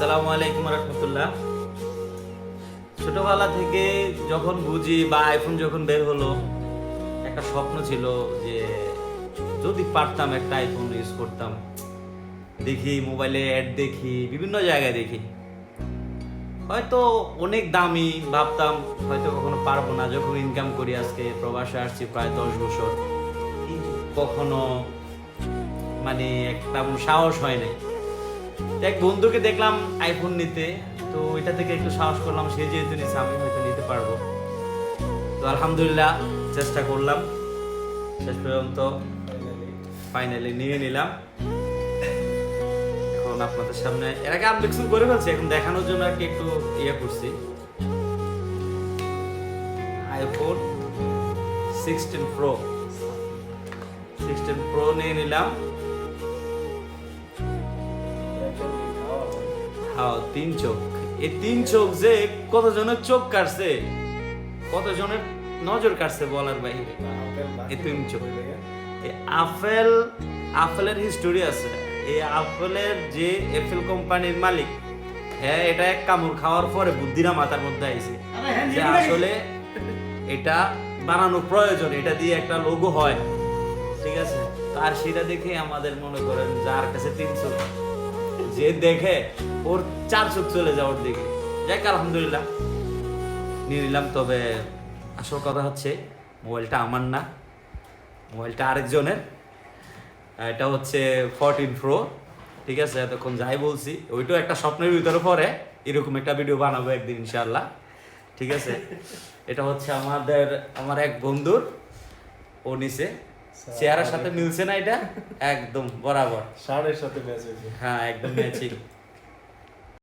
আসসালামু আলাইকুম রহমতুল্লাহ। ছোটবেলা থেকে যখন বুঝি বা আইফোন যখন বের হলো, একটা স্বপ্ন ছিল যে যদি পারতাম একটা আইফোন ইউজ করতাম। দেখি মোবাইলে অ্যাড দেখি, বিভিন্ন জায়গায় দেখি, হয়তো অনেক দামি, ভাবতাম হয়তো কখনো পারবো না। যখন ইনকাম করি, আজকে প্রবাসে আসছি প্রায় 10 বছর, কখনো মানে একটা সাহস হয় নাই। তো এক বন্ধুকে দেখলাম আইফোন নিতে, তো এটা থেকে একটু সাহস করলাম, সে যেহেতু নিচ্ছে আমি হয়তো নিতে পারবো। তো আলহামদুলিল্লাহ চেষ্টা করলাম, শেষ পর্যন্ত ফাইনালি নিয়ে নিলাম। এখন আপনাদের সামনে এর আগে আনবক্সিং করে ফেলছি, এখন দেখানোর জন্য আর কি একটু ইয়ে করছি। আইফোন 16 প্রো নিয়ে নিলাম। হ্যাঁ, 3 চোখ। এই 3 চোখ যে কতজনের চোখ কাটছে, কতজনের নজর কাটছে বলার বাইরে। এই 3 চোখ, এই আপেলের হিস্টোরি আছে। এই আপেলের যে অ্যাপেল কোম্পানির মালিক, হ্যাঁ, এটা এক কামড় খাওয়ার পরে বুদ্ধিরা মাথার মধ্যে আইছে যে আসলে এটা বানানো প্রয়োজন, এটা দিয়ে একটা লোগো হয়, ঠিক আছে। আর সেটা দেখে আমাদের মনে করেন যার কাছে 3 চোখ, যে দেখে ওর 4 চোখ চলে যায় ওর দিকে। যাক আলহামদুলিল্লাহ নিয়ে নিলাম। তবে আসল কথা হচ্ছে মোবাইলটা আমার না, মোবাইলটা আরেকজনের। এটা হচ্ছে 14 প্রো, ঠিক আছে। এতক্ষণ যাই বলছি ওইটাও একটা স্বপ্নের ভিতরে পড়ে, এরকম একটা ভিডিও বানাবো একদিন ইনশাআল্লাহ, ঠিক আছে। এটা হচ্ছে আমার এক বন্ধুর, ও নিছে। চেহারার সাথে মিলছে না, এটা একদম বরাবর, শার্টের সাথে ম্যাচ হয়েছে। হ্যাঁ একদম ম্যাচিং।